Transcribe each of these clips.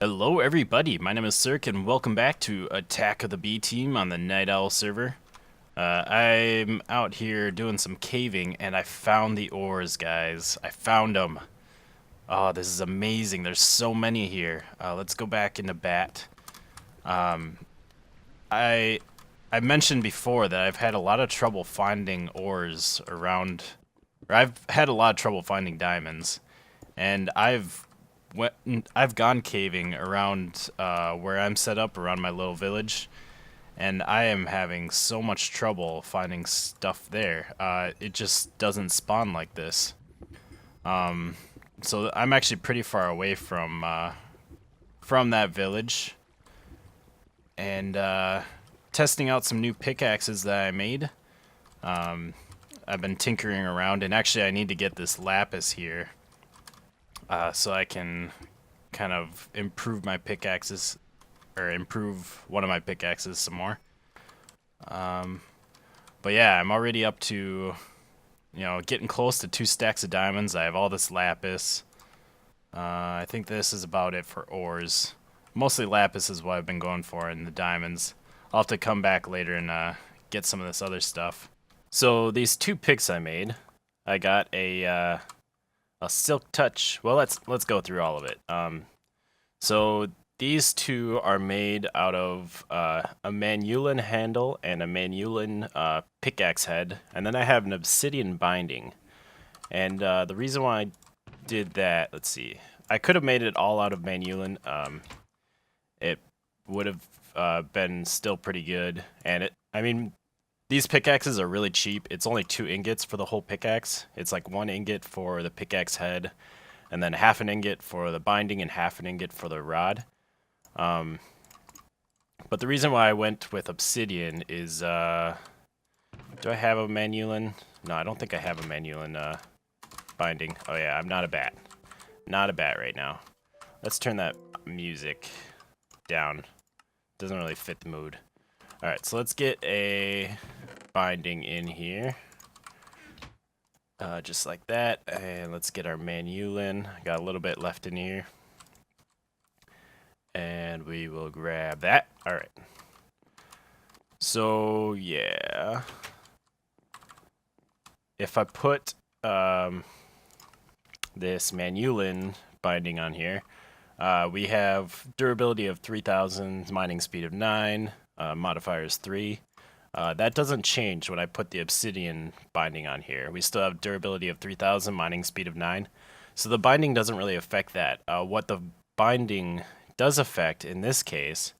Hello everybody, my name is Sirhc and welcome back to Attack of the B Team on the Night Owl server. I'm out here doing some caving and I found the ores, guys. I found them. Oh, this is amazing. There's so many here. Let's go back into bat. Um, I I mentioned before that I've had a lot of trouble finding ores around, or I've had a lot of trouble finding diamonds, and I've gone caving around where I'm set up around my little village, and I am having so much trouble finding stuff there. It just doesn't spawn like this. So I'm actually pretty far away from that village, and testing out some new pickaxes that I made. I've been tinkering around, and actually I need to get this lapis here so I can kind of improve my pickaxes, or improve one of my pickaxes some more. But yeah, I'm already up to, getting close to 2 stacks of diamonds. I have all this lapis. I think this is about it for ores. Mostly lapis is what I've been going for, and the diamonds. I'll have to come back later and get some of this other stuff. So these 2 picks I made, I got a silk touch. Well, let's go through all of it. So these 2 are made out of a Manulan handle and a Manulan pickaxe head, and then I have an obsidian binding. And the reason why I did that, let's see, I could have made it all out of Manulan. It would have been still pretty good, and I mean, these pickaxes are really cheap. It's only 2 ingots for the whole pickaxe. It's like 1 ingot for the pickaxe head, and then half an ingot for the binding and half an ingot for the rod. But the reason why I went with obsidian is, do I have a Manulan? No, I don't think I have a Manulan binding. Oh yeah, I'm not a bat. Not a bat right now. Let's turn that music down. Doesn't really fit the mood. Alright, so let's get a binding in here. Just like that. And let's get our Manulan. Got a little bit left in here. And we will grab that. Alright. So, yeah. If I put this Manulan binding on here, we have durability of 3000, mining speed of 9, modifier is 3. That doesn't change when I put the obsidian binding on here. We still have durability of 3000, mining speed of 9. So the binding doesn't really affect that. What the binding does affect in this case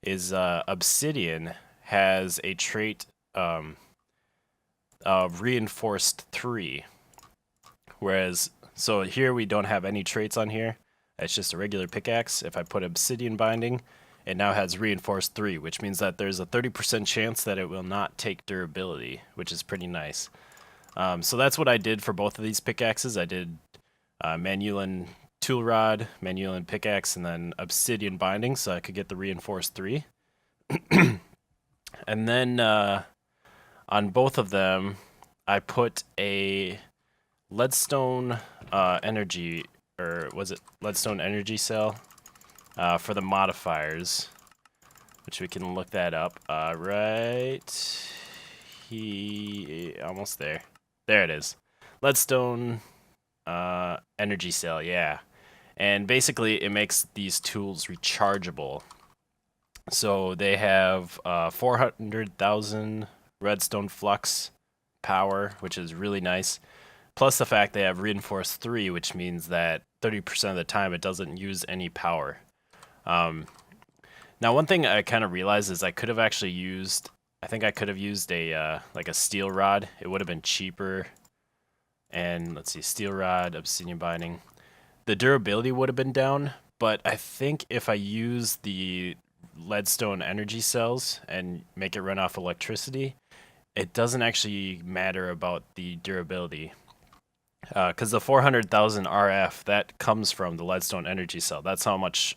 is obsidian has a trait of reinforced 3. Whereas, so here we don't have any traits on here. It's just a regular pickaxe. If I put obsidian binding, it now has reinforced 3, which means that there's a 30% chance that it will not take durability, which is pretty nice. So that's what I did for both of these pickaxes. I did Manulan tool rod, Manulan pickaxe, and then obsidian binding, so I could get the reinforced 3. And then on both of them, I put a leadstone energy, or was it leadstone energy cell? For the modifiers, which we can look that up. Right, almost there. There it is. Leadstone energy cell, yeah. And basically, it makes these tools rechargeable. So they have 400,000 redstone flux power, which is really nice. Plus the fact they have reinforced 3, which means that 30% of the time it doesn't use any power. Now one thing I kind of realized is I could have actually used, I think I could have used a like a steel rod. It would have been cheaper. And let's see, steel rod, obsidian binding. The durability would have been down, but I think if I use the leadstone energy cells and make it run off electricity, it doesn't actually matter about the durability. Because the 400,000 RF, that comes from the leadstone energy cell. That's how much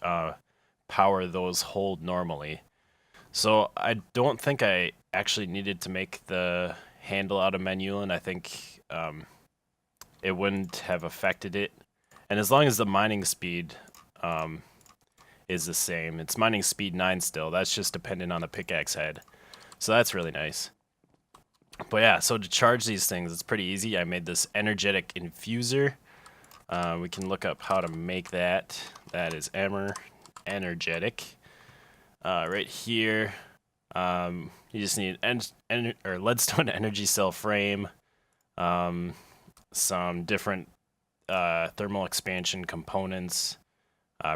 power those hold normally. So I don't think I actually needed to make the handle out of Manulan. I think it wouldn't have affected it. And as long as the mining speed is the same. It's mining speed 9 still. That's just dependent on the pickaxe head. So that's really nice. But yeah, so to charge these things, it's pretty easy. I made this energetic infuser. We can look up how to make that. That is energetic. Right here, you just need leadstone energy cell frame, some different thermal expansion components.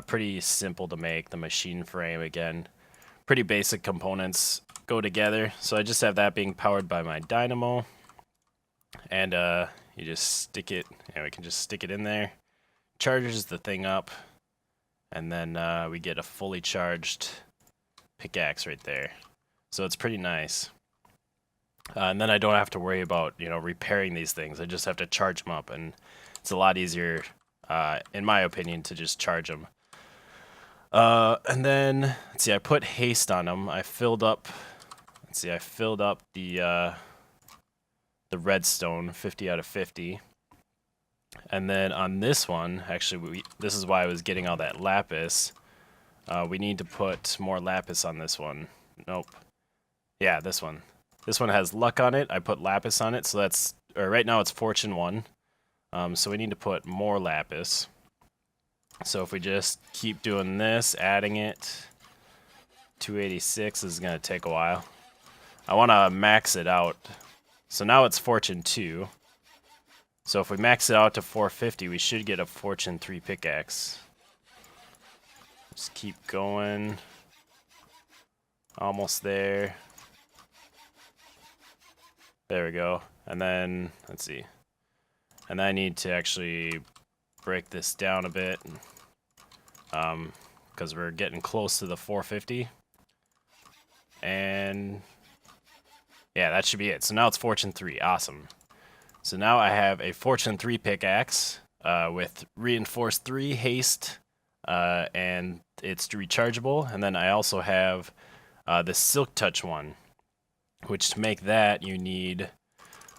Pretty simple to make. The machine frame, again, pretty basic components go together. So I just have that being powered by my dynamo, and you just stick it. We can just stick it in there. Charges the thing up, and then we get a fully charged pickaxe right there. So it's pretty nice. And then I don't have to worry about repairing these things. I just have to charge them up, and it's a lot easier, in my opinion, to just charge them. And then let's see, I put haste on them. I filled up. Let's see, I filled up the redstone, 50 out of 50. And then on this one, actually, this is why I was getting all that lapis. We need to put more lapis on this one. Nope. Yeah, this one. This one has luck on it. I put lapis on it, so that's, or right now it's fortune 1. So we need to put more lapis. So if we just keep doing this, adding it, 286 is going to take a while. I want to max it out. So now it's fortune 2. So if we max it out to 450, we should get a fortune 3 pickaxe. Just keep going. Almost there. There we go. And then, let's see. And I need to actually break this down a bit. Because we're getting close to the 450. And yeah, that should be it. So now it's fortune 3. Awesome. So now I have a fortune 3 pickaxe with reinforced 3 haste, and it's rechargeable. And then I also have the silk touch one, which to make that you need,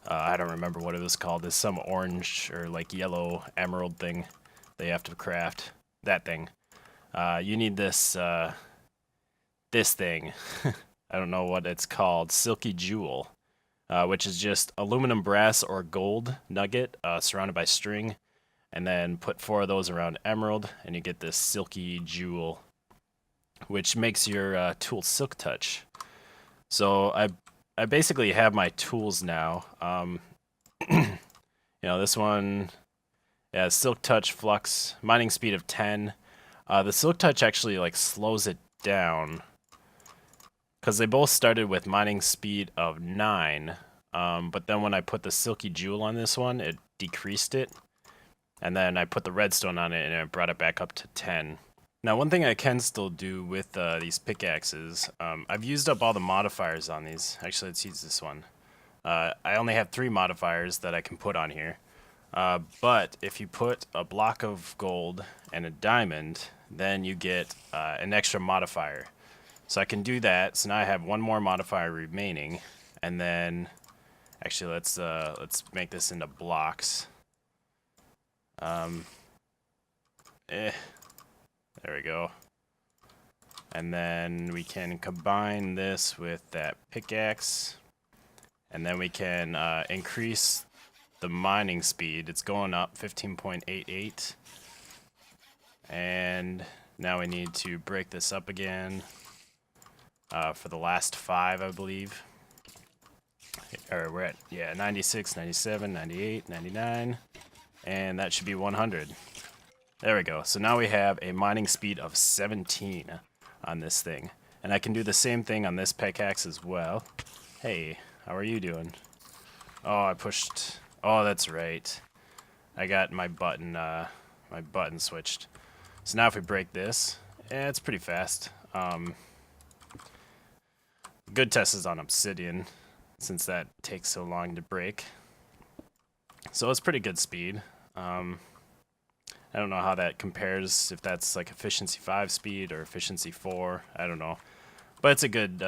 I don't remember what it was called. There's some orange or like yellow emerald thing that you have to craft. That thing. You need this this thing. I don't know what it's called. Silky jewel. Which is just aluminum, brass, or gold nugget surrounded by string, and then put 4 of those around emerald, and you get this silky jewel, which makes your tool silk touch. So I basically have my tools now. This one, yeah, silk touch, flux, mining speed of 10. The silk touch actually like slows it down, because they both started with mining speed of 9, but then when I put the silky jewel on this one, it decreased it, and then I put the redstone on it, and it brought it back up to 10. Now, one thing I can still do with these pickaxes, I've used up all the modifiers on these. Actually, let's use this one. I only have 3 modifiers that I can put on here, but if you put a block of gold and a diamond, then you get an extra modifier. So I can do that. So now I have 1 more modifier remaining, and then actually let's make this into blocks. There we go. And then we can combine this with that pickaxe, and then we can increase the mining speed. It's going up 15.88, and now we need to break this up again. For the last 5, I believe. Or we're at, 96, 97, 98, 99. And that should be 100. There we go. So now we have a mining speed of 17 on this thing. And I can do the same thing on this pickaxe as well. Hey, how are you doing? Oh, I pushed. Oh, that's right. I got my button switched. So now if we break this, it's pretty fast. Good test is on obsidian, since that takes so long to break. So it's pretty good speed. I don't know how that compares, if that's like efficiency 5 speed or efficiency 4. I don't know. But it's a good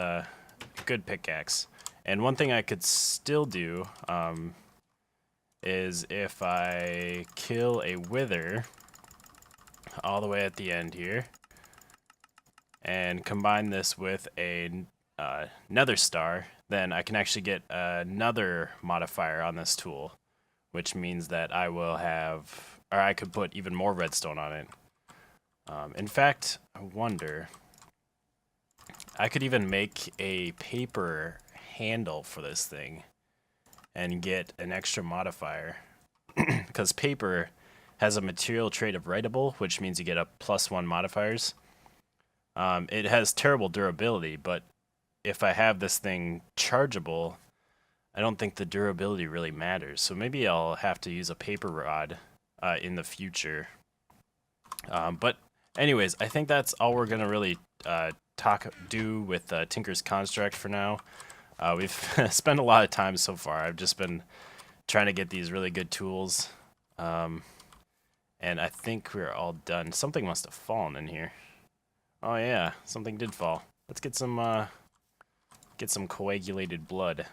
pickaxe. And one thing I could still do is if I kill a wither all the way at the end here, and combine this with a nether star, then I can actually get another modifier on this tool, which means that I will have, or I could put even more redstone on it. In fact, I wonder, I could even make a paper handle for this thing and get an extra modifier, because paper has a material trait of writable, which means you get a +1 modifiers. It has terrible durability, but if I have this thing chargeable, I don't think the durability really matters. So maybe I'll have to use a paper rod in the future. But anyways, I think that's all we're gonna really do with Tinker's Construct for now. We've spent a lot of time so far. I've just been trying to get these really good tools. And I think we're all done. Something must have fallen in here. Oh yeah, something did fall. Let's get some coagulated blood.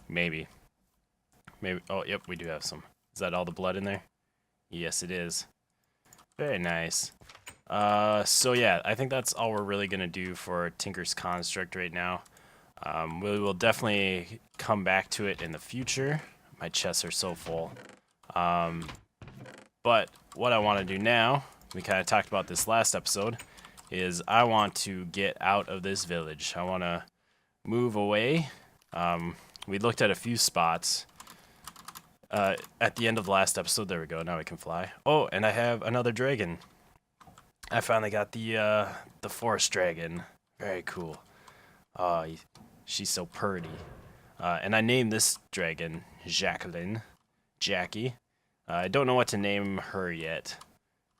Maybe. Oh, yep, we do have some. Is that all the blood in there? Yes, it is. Very nice. So yeah, I think that's all we're really gonna do for Tinker's Construct right now. We will definitely come back to it in the future. My chests are so full. But what I want to do now, we kind of talked about this last episode, is I want to get out of this village. I want to move away. We looked at a few spots. At the end of the last episode, there we go, now we can fly. Oh, and I have another dragon. I finally got the forest dragon. Very cool. She's so pretty. And I named this dragon Jackie. I don't know what to name her yet,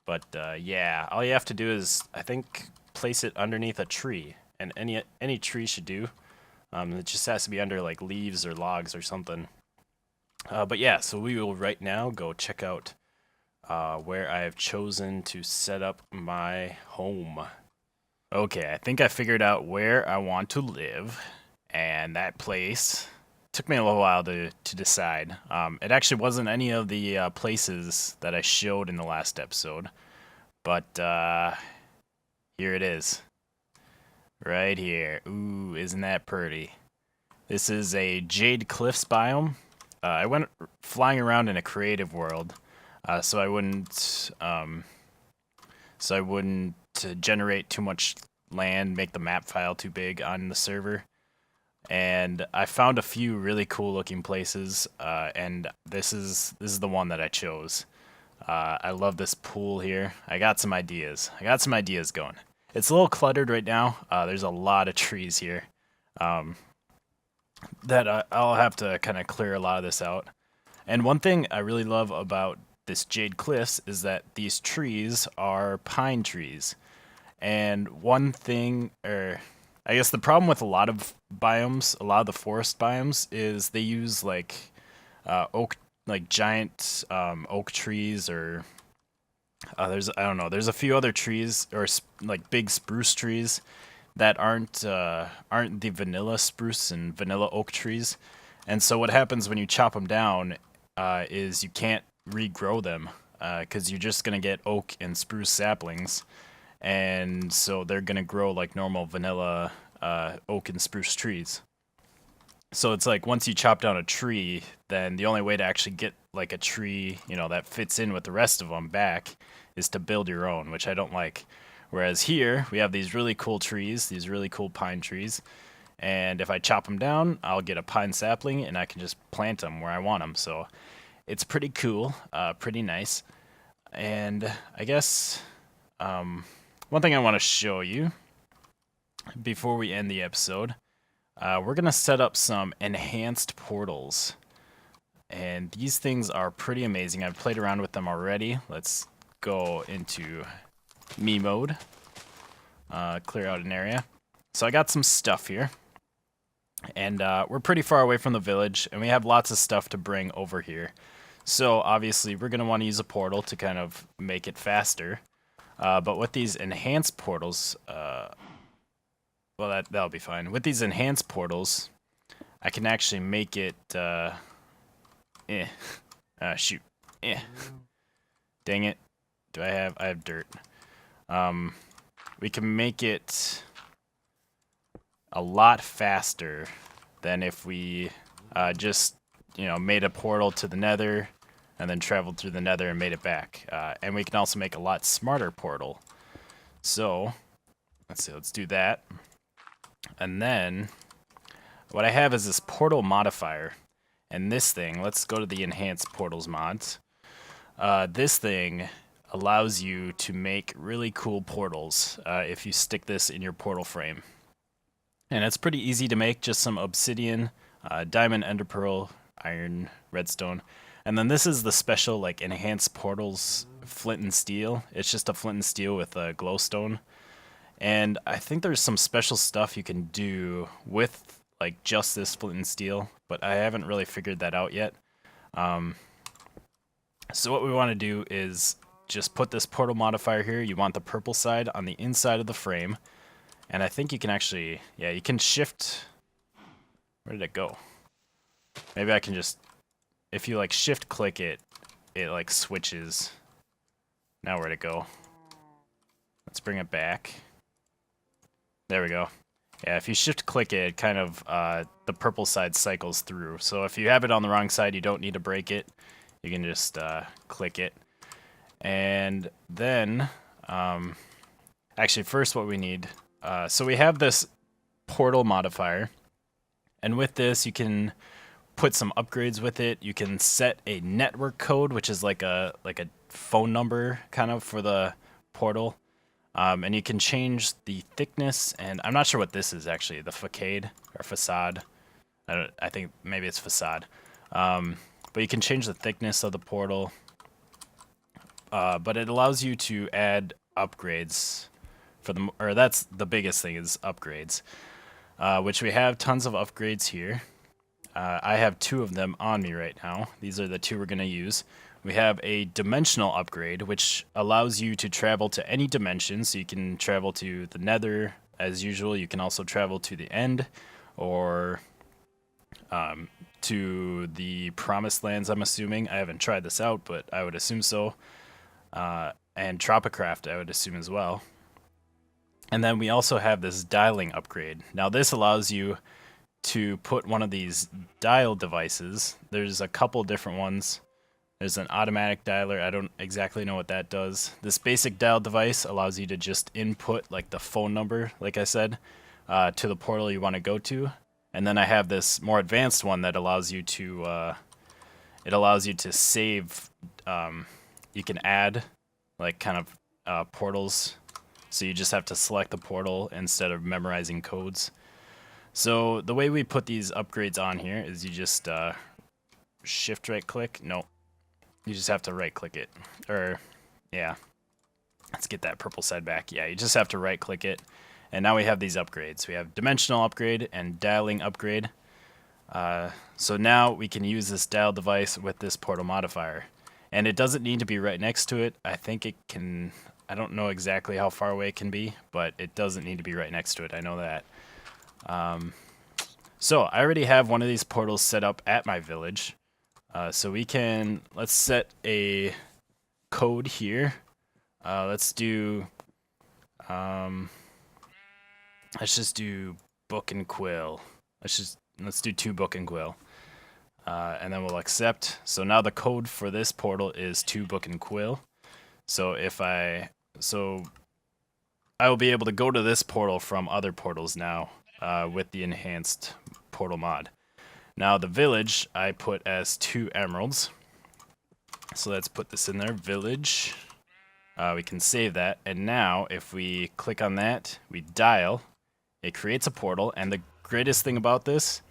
but yeah, all you have to do is, I think, place it underneath a tree, and any tree should do. It just has to be under like leaves or logs or something. But yeah, so we will right now go check out where I have chosen to set up my home. Okay, I think I figured out where I want to live, and that place took me a little while to decide. It actually wasn't any of the places that I showed in the last episode, but here it is. Right here. Ooh, isn't that pretty? This is a Jade Cliffs biome. I went flying around in a creative world, so I wouldn't generate too much land, make the map file too big on the server. And I found a few really cool looking places, and this is the one that I chose. I love this pool here. I got some ideas going. It's a little cluttered right now. There's a lot of trees here that I'll have to kind of clear a lot of this out. And one thing I really love about this Jade Cliffs is that these trees are pine trees. And one thing, I guess the problem with a lot of biomes, a lot of the forest biomes, is they use like oak, like giant oak trees, or there's a few other trees, or like big spruce trees that aren't the vanilla spruce and vanilla oak trees. And so what happens when you chop them down is you can't regrow them because you're just gonna get oak and spruce saplings. And so they're gonna grow like normal vanilla oak and spruce trees. So it's like once you chop down a tree, then the only way to actually get like a tree, that fits in with the rest of them back is to build your own, which I don't like. Whereas here we have these really cool trees, these really cool pine trees, and if I chop them down, I'll get a pine sapling and I can just plant them where I want them. So it's pretty cool, pretty nice. And I guess one thing I want to show you before we end the episode, we're going to set up some enhanced portals. And these things are pretty amazing. I've played around with them already. Let's go into me mode, clear out an area. So I got some stuff here. And we're pretty far away from the village, and we have lots of stuff to bring over here. So obviously we're going to want to use a portal to kind of make it faster. But with these enhanced portals, well, that'll be fine. With these enhanced portals, I can actually make it, shoot. Dang it. I have dirt. we can make it a lot faster than if we just, made a portal to the nether and then traveled through the nether and made it back. And we can also make a lot smarter portal. So, let's see, let's do that. And then, what I have is this portal modifier. And this thing, let's go to the enhanced portals mods. This thing allows you to make really cool portals if you stick this in your portal frame. And it's pretty easy to make, just some obsidian, diamond, ender pearl, iron, redstone. And then this is the special like enhanced portals flint and steel. It's just a flint and steel with a glowstone. And I think there's some special stuff you can do with like just this flint and steel, but I haven't really figured that out yet. So what we want to do is just put this portal modifier here. You want the purple side on the inside of the frame. And I think you can actually, yeah, you can shift. Where did it go? Maybe I can just, if you like shift click it, it like switches. Now where'd it go? Let's bring it back. There we go. Yeah, if you shift click it, kind of the purple side cycles through. So if you have it on the wrong side, you don't need to break it. You can just click it. And then, actually first what we need, so we have this portal modifier. And with this, you can put some upgrades with it. You can set a network code, which is like a phone number kind of for the portal. And you can change the thickness, and I'm not sure what this is actually, the facade or facade. I think maybe it's facade. But you can change the thickness of the portal. But it allows you to add upgrades for the, or that's the biggest thing is upgrades, which we have tons of upgrades here. I have 2 of them on me right now. These are the 2 we're going to use. We have a dimensional upgrade, which allows you to travel to any dimension. So you can travel to the nether as usual. You can also travel to the end or to the promised lands, I'm assuming. I haven't tried this out, but I would assume so. And Tropicraft, I would assume as well. And then we also have this dialing upgrade. Now this allows you to put one of these dial devices. There's a couple different ones. There's an automatic dialer. I don't exactly know what that does. This basic dial device allows you to just input like the phone number, like I said, to the portal you want to go to. And then I have this more advanced one that allows you to save. You can add like kind of portals. So you just have to select the portal instead of memorizing codes. So the way we put these upgrades on here is you just shift right click. No. You just have to right click it. Or, yeah. Let's get that purple side back. Yeah, you just have to right click it. And now we have these upgrades. We have dimensional upgrade and dialing upgrade. So now we can use this dial device with this portal modifier. And it doesn't need to be right next to it. I think it can, I don't know exactly how far away it can be, but it doesn't need to be right next to it. I know that. So I already have one of these portals set up at my village. So we can, let's set a code here. Let's do, let's just do book and quill. Let's do 2 book and quill. And then we'll accept. So now the code for this portal is 2 book and quill. So I will be able to go to this portal from other portals now, with the enhanced portal mod. Now the village I put as 2 emeralds. So let's put this in there, village. We can save that. And now if we click on that, we dial, it creates a portal. And the greatest thing about this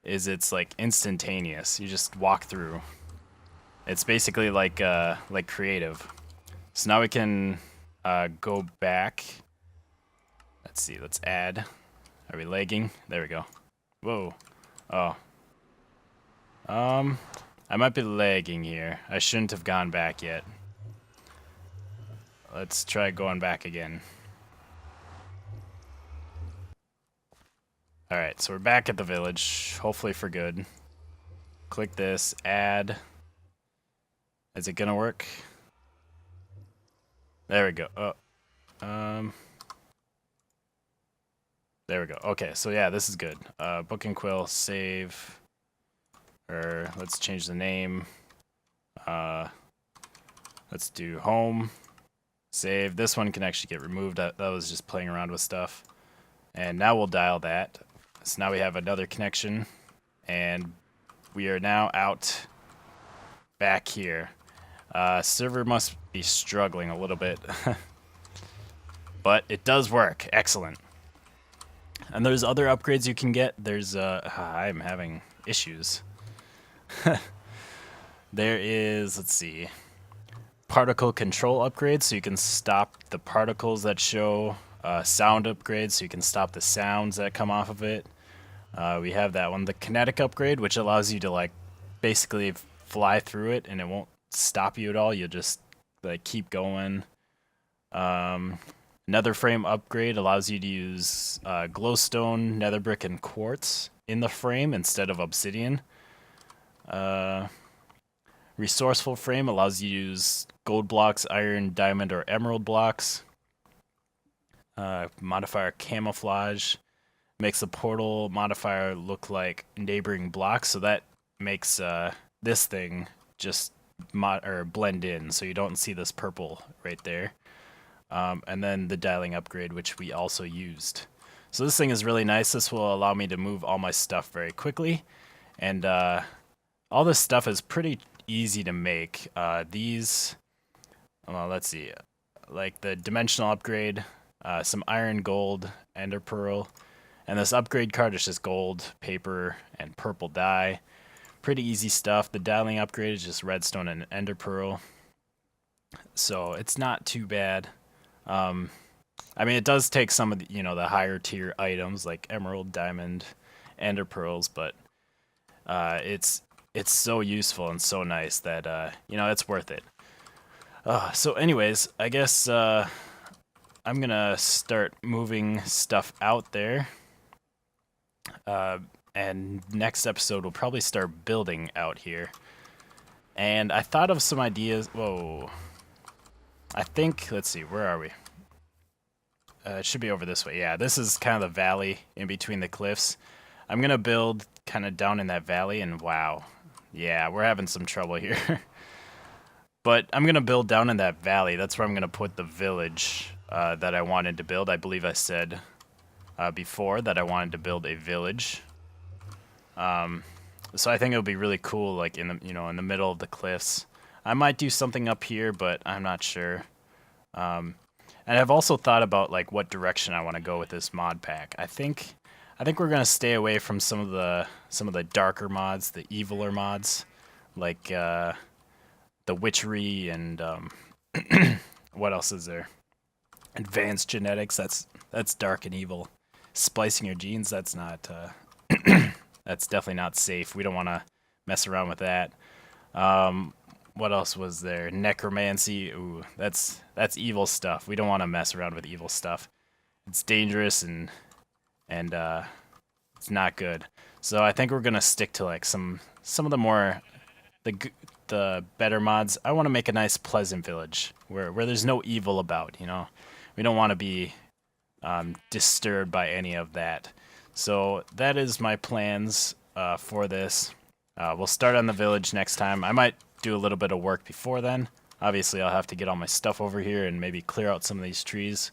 is it's like instantaneous. You just walk through. It's basically like creative. So now we can go back. Let's see, let's add. Are we lagging? There we go. Whoa. Oh. I might be lagging here. I shouldn't have gone back yet. Let's try going back again. Alright, so we're back at the village, hopefully for good. Click this, add. Is it gonna work? There we go. Oh. There we go. Okay, so yeah, this is good. Book and quill, save, or let's change the name. Let's do home, save. This one can actually get removed. That was just playing around with stuff. And now we'll dial that. So now we have another connection, and we are now out back here. Server must be struggling a little bit, but it does work. Excellent. And there's other upgrades you can get. There's I'm having issues. There is, let's see, particle control upgrades, so you can stop the particles that show. Sound upgrades, so you can stop the sounds that come off of it. We have that one. The kinetic upgrade, which allows you to like basically fly through it and it won't stop you at all. You'll just like keep going. Nether frame upgrade allows you to use glowstone, nether brick, and quartz in the frame instead of obsidian. Resourceful frame allows you to use gold blocks, iron, diamond, or emerald blocks. Modifier camouflage makes the portal modifier look like neighboring blocks, so that makes this thing just blend in, so you don't see this purple right there. And then the dialing upgrade, which we also used. So this thing is really nice. This will allow me to move all my stuff very quickly, and all this stuff is pretty easy to make. These, well, let's see, like the dimensional upgrade. Some iron, gold, ender pearl, and this upgrade card is just gold, paper, and purple dye. Pretty easy stuff. The dialing upgrade is just redstone and ender pearl, so it's not too bad. I mean, it does take some of the, the higher tier items like emerald, diamond, ender pearls, but it's so useful and so nice that it's worth it. So anyways, I guess I'm gonna start moving stuff out there, and next episode we'll probably start building out here. And I thought of some ideas. Whoa, I think, let's see, where are we? It should be over this way. Yeah, this is kind of the valley in between the cliffs. I'm gonna build kind of down in that valley, and wow, yeah, we're having some trouble here. But I'm gonna build down in that valley. That's where I'm gonna put the village that I wanted to build. I believe I said before that I wanted to build a village. So I think it would be really cool, like in the middle of the cliffs. I might do something up here, but I'm not sure. And I've also thought about like what direction I want to go with this mod pack. I think we're gonna stay away from some of the darker mods, the eviler mods, like the witchery and what else is there? Advanced genetics, that's dark and evil. Splicing your genes, that's not that's definitely not safe. We don't want to mess around with that. What else was there? Necromancy, ooh, that's evil stuff. We don't want to mess around with evil stuff. It's dangerous and it's not good. So I think we're gonna stick to like some of the more the better mods. I want to make a nice pleasant village where there's no evil about, We don't want to be disturbed by any of that. So that is my plans for this. We'll start on the village next time. I might do a little bit of work before then. Obviously, I'll have to get all my stuff over here and maybe clear out some of these trees.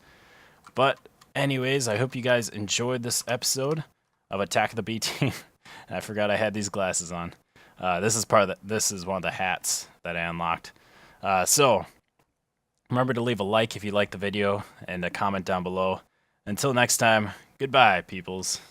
But anyways, I hope you guys enjoyed this episode of Attack of the B Team. And I forgot I had these glasses on. This is one of the hats that I unlocked. So remember to leave a like if you liked the video and a comment down below. Until next time, goodbye, peoples.